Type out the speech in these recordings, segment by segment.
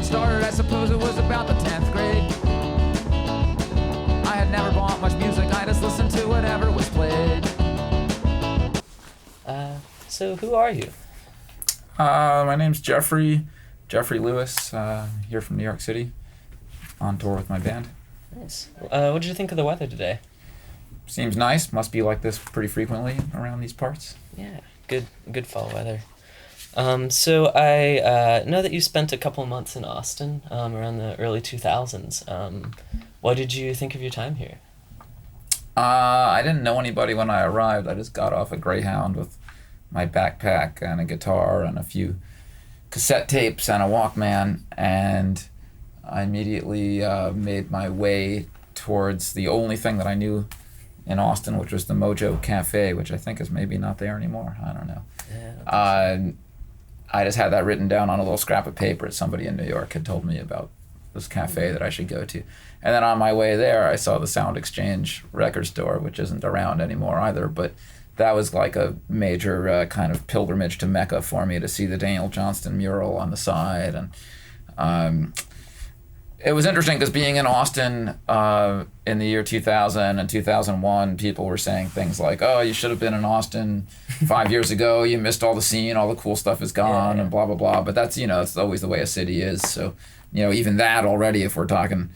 started, I suppose it was about the 10th grade. I had never bought much music, I just listened to whatever was played. So who are you? My name's Jeffrey Lewis, here from New York City, on tour with my band. Nice. What did you think of the weather today? Seems nice, must be like this pretty frequently around these parts. Yeah, good fall weather. So I know that you spent a couple of months in Austin around the early 2000s. What did you think of your time here? I didn't know anybody when I arrived. I just got off a Greyhound with my backpack and a guitar and a few cassette tapes and a Walkman, and I immediately made my way towards the only thing that I knew in Austin, which was the Mojo Cafe, which I think is maybe not there anymore. I don't know. Yeah, I just had that written down on a little scrap of paper. Somebody in New York had told me about this cafe that I should go to. And then on my way there, I saw the Sound Exchange record store, which isn't around anymore either, but that was like a major kind of pilgrimage to Mecca for me, to see the Daniel Johnston mural on the side. And it was interesting because being in Austin in the year 2000 and 2001, people were saying things like, oh, you should have been in Austin 5 years ago. You missed all the scene. All the cool stuff is gone, and blah, blah, blah. But that's, it's always the way a city is. So, even that already, if we're talking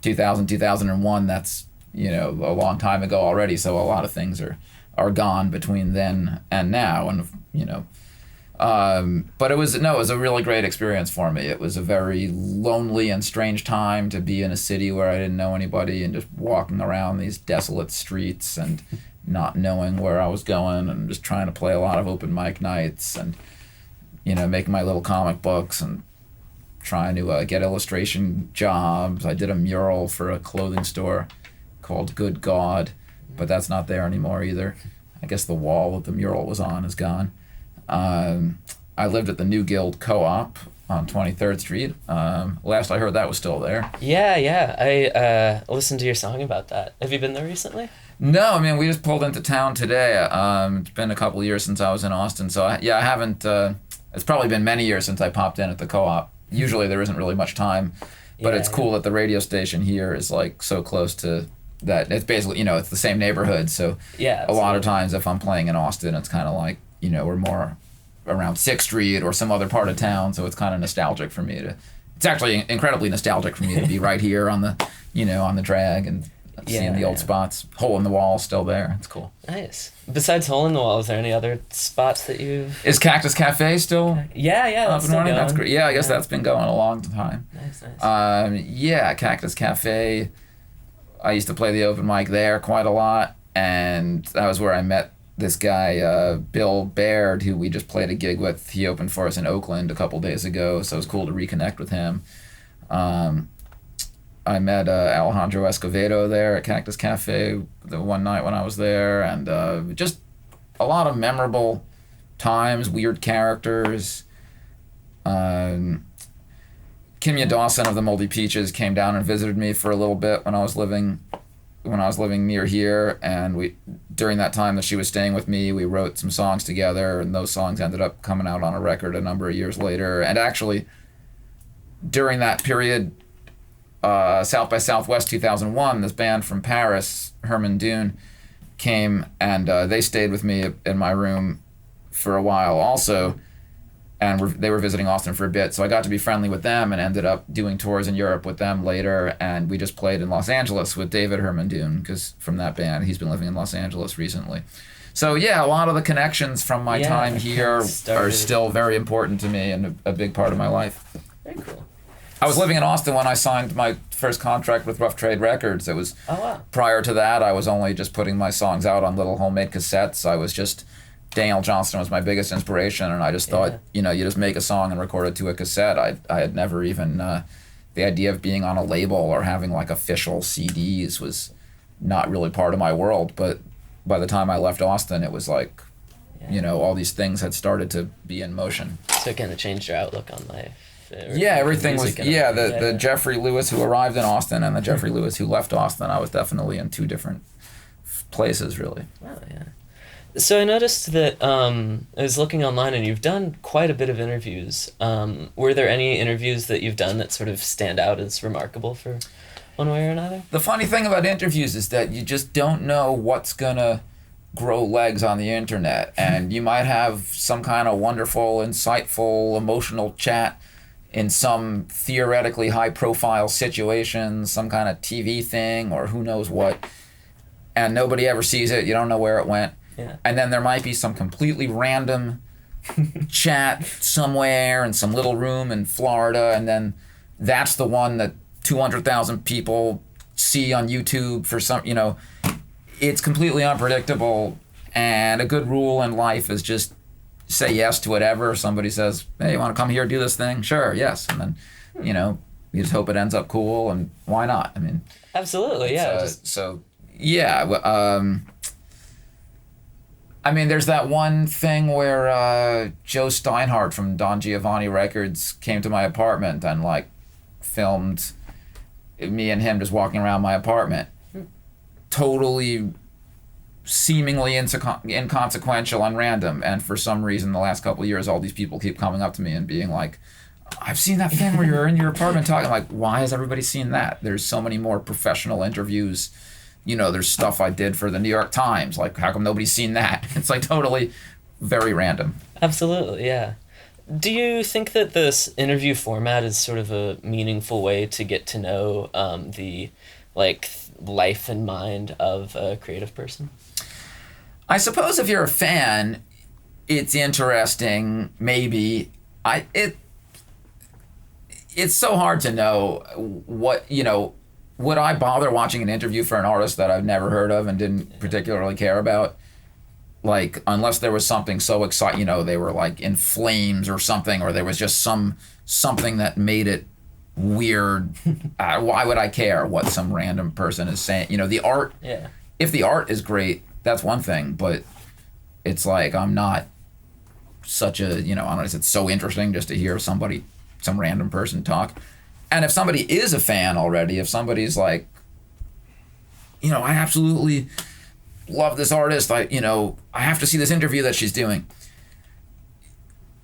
2000, 2001, that's, a long time ago already. So a lot of things are gone between then and now. And, but it was a really great experience for me. It was a very lonely and strange time to be in a city where I didn't know anybody and just walking around these desolate streets and not knowing where I was going and just trying to play a lot of open mic nights and, making my little comic books and trying to get illustration jobs. I did a mural for a clothing store called Good God, but that's not there anymore either. I guess the wall that the mural was on is gone. I lived at the New Guild Co-op on 23rd Street. Last I heard, that was still there. Yeah. I listened to your song about that. Have you been there recently? No, we just pulled into town today. It's been a couple of years since I was in Austin, so I haven't. It's probably been many years since I popped in at the Co-op. Usually there isn't really much time, but it's cool that the radio station here is like so close to that. It's basically, it's the same neighborhood, so a lot of times if I'm playing in Austin, it's kind of like, we're more around 6th Street or some other part of town, so it's kind of nostalgic for me it's actually incredibly nostalgic for me to be right here on the, on the drag and seeing the old spots. Hole in the Wall still there. It's cool. Nice. Besides Hole in the Wall, is there any other spots that you... Is Cactus Cafe still Yeah, up and running? That's great. Yeah, I guess that's been going a long time. Nice. Cactus Cafe. I used to play the open mic there quite a lot, and that was where I met this guy, Bill Baird, who we just played a gig with. He opened for us in Oakland a couple days ago, so it was cool to reconnect with him. I met Alejandro Escovedo there at Cactus Cafe the one night when I was there, and just a lot of memorable times, weird characters. Kimya Dawson of the Moldy Peaches came down and visited me for a little bit when I was living near here, and during that time that she was staying with me, we wrote some songs together, and those songs ended up coming out on a record a number of years later. And actually, during that period, South by Southwest 2001, this band from Paris, Herman Dune, came, and they stayed with me in my room for a while also, and they were visiting Austin for a bit, so I got to be friendly with them and ended up doing tours in Europe with them later, and we just played in Los Angeles with David Herman Dune, because from that band, he's been living in Los Angeles recently. So yeah, a lot of the connections from my time here are still very important to me and a big part of my life. Very cool. I was living in Austin when I signed my first contract with Rough Trade Records. It was prior to that, I was only just putting my songs out on little homemade cassettes. Daniel Johnston was my biggest inspiration, and I just thought, you just make a song and record it to a cassette. I had never even, the idea of being on a label or having like official CDs was not really part of my world. But by the time I left Austin, it was like, all these things had started to be in motion. So it kind of changed your outlook on life. Everything was, the Jeffrey Lewis who arrived in Austin and the Jeffrey Lewis who left Austin, I was definitely in two different places, really. Wow, yeah. So I noticed that I was looking online and you've done quite a bit of interviews. Were there any interviews that you've done that sort of stand out as remarkable for one way or another? The funny thing about interviews is that you just don't know what's gonna grow legs on the internet, and you might have some kind of wonderful, insightful, emotional chat in some theoretically high-profile situation, some kind of TV thing or who knows what, and nobody ever sees it. You don't know where it went. Yeah. And then there might be some completely random chat somewhere in some little room in Florida, and then that's the one that 200,000 people see on YouTube for some, it's completely unpredictable. And a good rule in life is just say yes to whatever. Somebody says, hey, you want to come here, do this thing? Sure, yes. And then, you just hope it ends up cool, and why not? I mean, absolutely, yeah. I mean, there's that one thing where Joe Steinhardt from Don Giovanni Records came to my apartment and filmed me and him just walking around my apartment. Totally seemingly inconsequential and random, and for some reason the last couple of years all these people keep coming up to me and being like, I've seen that thing where you're in your apartment talking. I'm like, why has everybody seen that? There's so many more professional interviews. There's stuff I did for the New York Times. Like, how come nobody's seen that? It's totally very random. Absolutely, yeah. Do you think that this interview format is sort of a meaningful way to get to know the life and mind of a creative person? I suppose if you're a fan, it's interesting. Maybe it's so hard to know what would I bother watching an interview for an artist that I've never heard of and didn't particularly care about? Unless there was something so exciting, they were in flames or something, or there was just something that made it weird. Why would I care what some random person is saying? The art, yeah. If the art is great, that's one thing, but it's I'm not such a, I don't know, it's so interesting just to hear some random person talk. And if somebody is a fan already, if somebody's I absolutely love this artist, I have to see this interview that she's doing.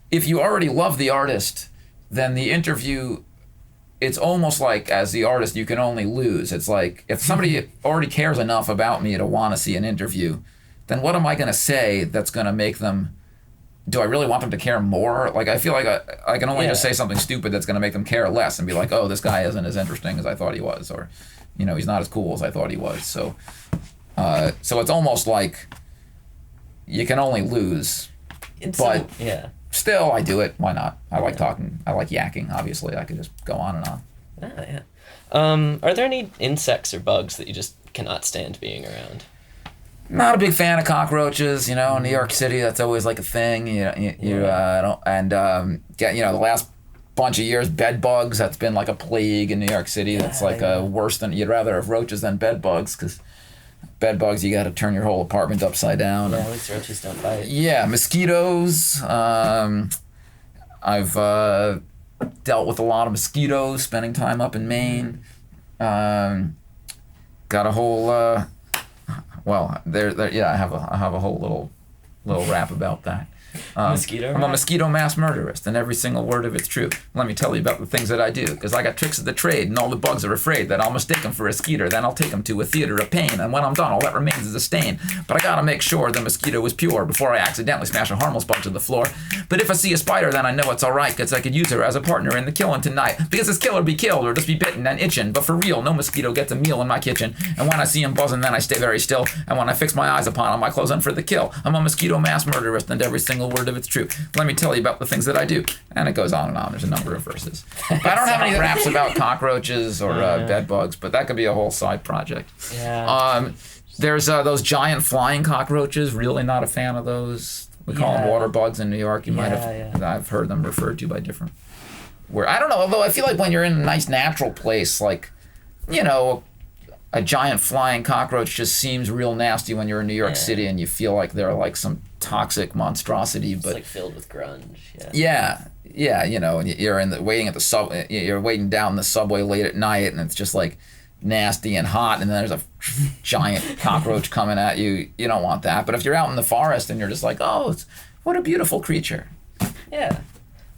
If you already love the artist, then the interview, it's almost as the artist, you can only lose. It's if somebody already cares enough about me to want to see an interview, then what am I going to say that's going to make them, do I really want them to care more? I feel like I can only just say something stupid that's going to make them care less and be like, oh, this guy isn't as interesting as I thought he was, or, he's not as cool as I thought he was. So it's almost you can only lose. Still, I do it. Why not? I like talking. I like yakking, obviously. I could just go on and on. Yeah. Are there any insects or bugs that you just cannot stand being around? Not a big fan of cockroaches. In New York City, that's always a thing. The last bunch of years, bed bugs. That's been a plague in New York City. That's worse than, you'd rather have roaches than bed bugs, because bed bugs, you got to turn your whole apartment upside down. Yeah, at least roaches don't bite. Yeah, mosquitoes. I've dealt with a lot of mosquitoes spending time up in Maine. Got a whole I have a whole little rap about that. Mosquito? I'm a mosquito mass murderist, and every single word of it's true. Let me tell you about the things that I do, because I got tricks of the trade, and all the bugs are afraid that I'll mistake them for a skeeter. Then I'll take them to a theater of pain, and when I'm done, all that remains is a stain. But I gotta make sure the mosquito is pure before I accidentally smash a harmless bug to the floor. But if I see a spider, then I know it's alright, because I could use her as a partner in the killing tonight. Because this killer be killed, or just be bitten and itching. But for real, no mosquito gets a meal in my kitchen. And when I see him buzzing, then I stay very still. And when I fix my eyes upon him, I close in for the kill. I'm a mosquito mass murderist, and every single word of it's true. Let me tell you about the things that I do. And it goes on and on. There's a number of verses. But I don't have any raps about cockroaches or bed bugs, but that could be a whole side project. Yeah. There's those giant flying cockroaches. Really not a fan of those. We call them water bugs in New York. You might have. Yeah. I've heard them referred to by different. I don't know. Although I feel like when you're in a nice natural place, a giant flying cockroach just seems real nasty when you're in New York City and you feel like they're some toxic monstrosity. But it's filled with grunge. Yeah. Yeah, and you're waiting at the you're waiting down the subway late at night, and it's just nasty and hot, and then there's a giant cockroach coming at you. You don't want that. But if you're out in the forest and you're just like, oh, what a beautiful creature. Yeah,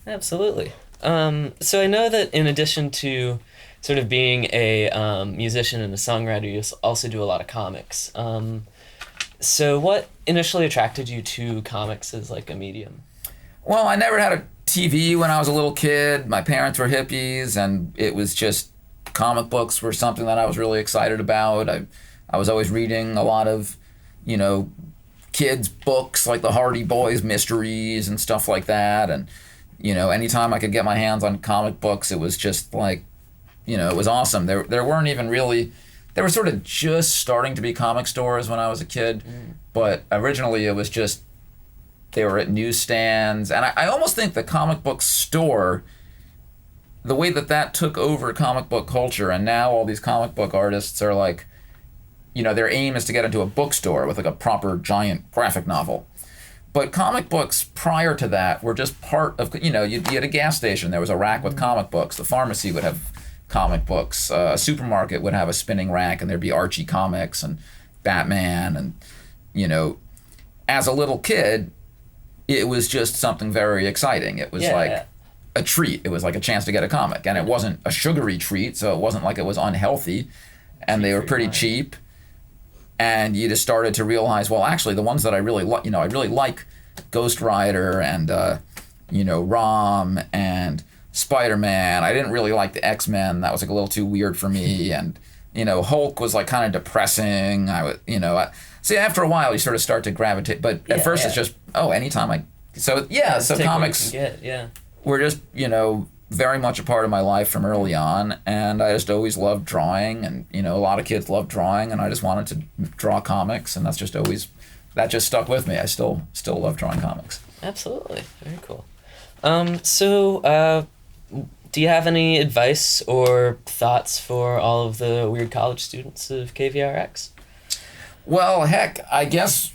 absolutely. So I know that in addition to sort of being a musician and a songwriter, you also do a lot of comics. So what initially attracted you to comics as like a medium? Well, I never had a TV when I was a little kid. My parents were hippies, and it was just comic books were something that I was really excited about. I was always reading a lot of, kids' books like the Hardy Boys mysteries and stuff like that. And, anytime I could get my hands on comic books, it was just like, it was awesome. There weren't even really, there were sort of just starting to be comic stores when I was a kid, but originally it was just, they were at newsstands. And I almost think the comic book store, the way that took over comic book culture, and now all these comic book artists are like, their aim is to get into a bookstore with like a proper giant graphic novel. But comic books prior to that were just part of, you'd be at a gas station, there was a rack with comic books, the pharmacy would have comic books, a supermarket would have a spinning rack, and there'd be Archie comics and Batman, and, as a little kid, it was just something very exciting. It was a treat. It was like a chance to get a comic, and it wasn't a sugary treat, so it wasn't like it was unhealthy, and they were pretty cheap. And you just started to realize, well, actually, the ones that I really like, I really like Ghost Rider and, Rom and Spider-Man. I didn't really like the X-Men. That was like a little too weird for me. And, Hulk was like kind of depressing. See, after a while, you sort of start to gravitate. But at first, it's just, anytime so comics were just, very much a part of my life from early on, and I just always loved drawing, and a lot of kids love drawing, and I just wanted to draw comics, and that just stuck with me. I still love drawing comics. Absolutely, very cool. So do you have any advice or thoughts for all of the weird college students of KVRX? Well, heck, I guess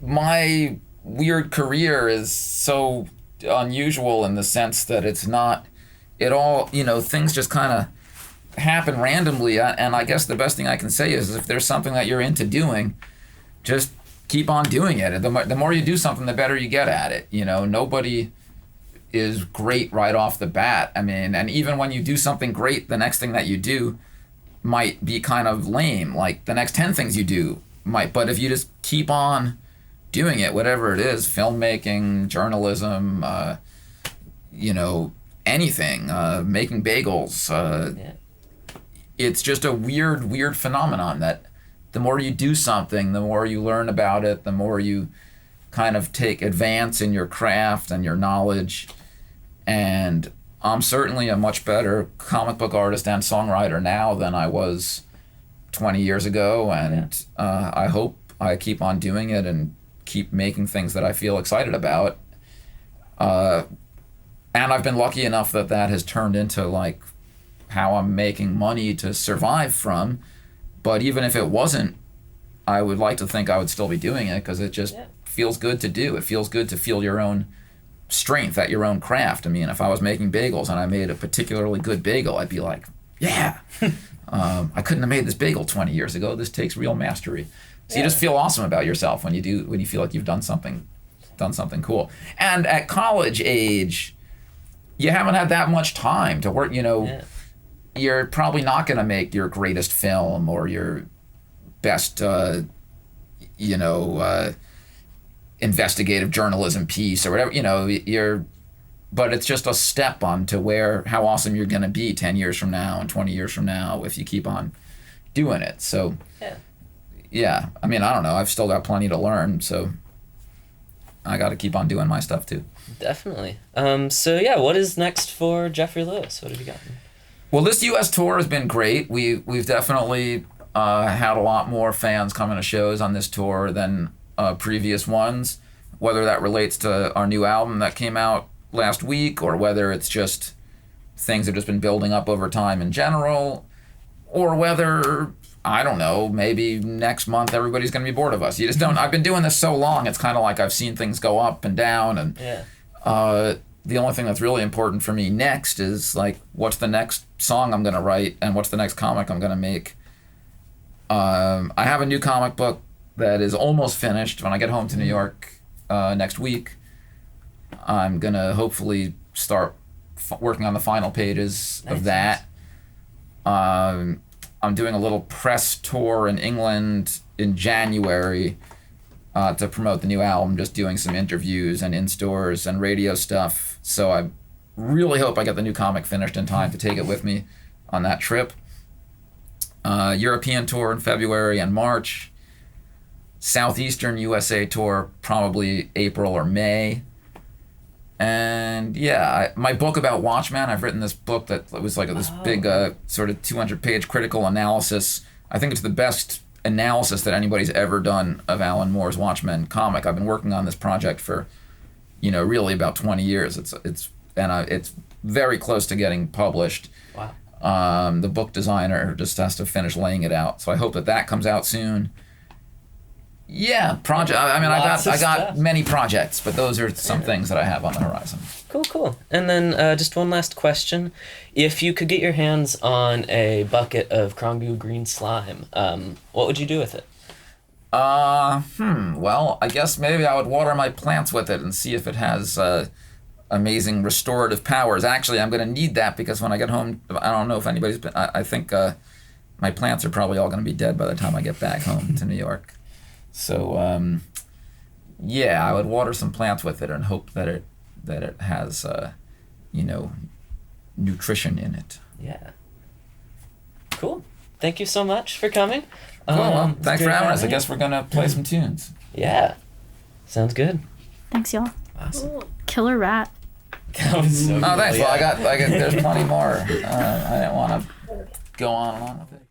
my weird career is so unusual in the sense that it's not it all, things just kind of happen randomly, and I guess the best thing I can say is if there's something that you're into doing, just keep on doing it. The more you do something, the better you get at it. Nobody is great right off the bat. I mean, and even when you do something great, the next thing that you do might be kind of lame. Like the next 10 things you do might, but if you just keep on doing it, whatever it is, filmmaking, journalism, anything, making bagels, it's just a weird phenomenon that the more you do something, the more you learn about it, the more you kind of advance in your craft and your knowledge. And I'm certainly a much better comic book artist and songwriter now than I was 20 years ago, and I hope I keep on doing it and keep making things that I feel excited about. And I've been lucky enough that has turned into like how I'm making money to survive from. But even if it wasn't, I would like to think I would still be doing it because it just feels good to do. It feels good to feel your own strength at your own craft. I mean, if I was making bagels and I made a particularly good bagel, I'd be like, I couldn't have made this bagel 20 years ago. This takes real mastery. So you just feel awesome about yourself when you feel like you've done something cool. And at college age, you haven't had that much time to work. You're probably not going to make your greatest film or your best, investigative journalism piece or whatever. But it's just a step on to how awesome you're going to be 10 years from now and 20 years from now if you keep on doing it. So. Yeah, I mean, I don't know. I've still got plenty to learn, so I got to keep on doing my stuff too. Definitely. What is next for Jeffrey Lewis? What have you got? Well, this U.S. tour has been great. We've definitely had a lot more fans coming to shows on this tour than previous ones, whether that relates to our new album that came out last week or whether it's just things have just been building up over time in general, or whether, I don't know, maybe next month everybody's going to be bored of us. You just don't. I've been doing this so long, it's kind of like I've seen things go up and down, and the only thing that's really important for me next is like, what's the next song I'm gonna write and what's the next comic I'm gonna make. I have a new comic book that is almost finished. When I get home to New York next week, I'm gonna hopefully start working on the final pages of that. I'm doing a little press tour in England in January to promote the new album, just doing some interviews and in-stores and radio stuff. So I really hope I get the new comic finished in time to take it with me on that trip. European tour in February and March. Southeastern USA tour probably April or May. And yeah, my book about Watchmen, I've written this book that was like this big sort of 200-page critical analysis. I think it's the best analysis that anybody's ever done of Alan Moore's Watchmen comic. I've been working on this project for, really about 20 years. It's very close to getting published. Wow. The book designer just has to finish laying it out. So I hope that comes out soon. Yeah, project. I mean, I got many projects, but those are some things that I have on the horizon. Cool. And then just one last question: if you could get your hands on a bucket of Krongu green slime, what would you do with it? Well, I guess maybe I would water my plants with it and see if it has amazing restorative powers. Actually, I'm going to need that because when I get home, I don't know if anybody's been. I think my plants are probably all going to be dead by the time I get back home to New York. So, yeah, I would water some plants with it and hope that it has, nutrition in it. Yeah. Cool. Thank you so much for coming. Cool. Well, thanks for having us. I guess we're gonna play some tunes. Yeah. Sounds good. Thanks, y'all. Awesome. Killer rat. That was so Oh, cool. thanks. Yeah. Well, there's plenty more. I didn't want to go on and on with it.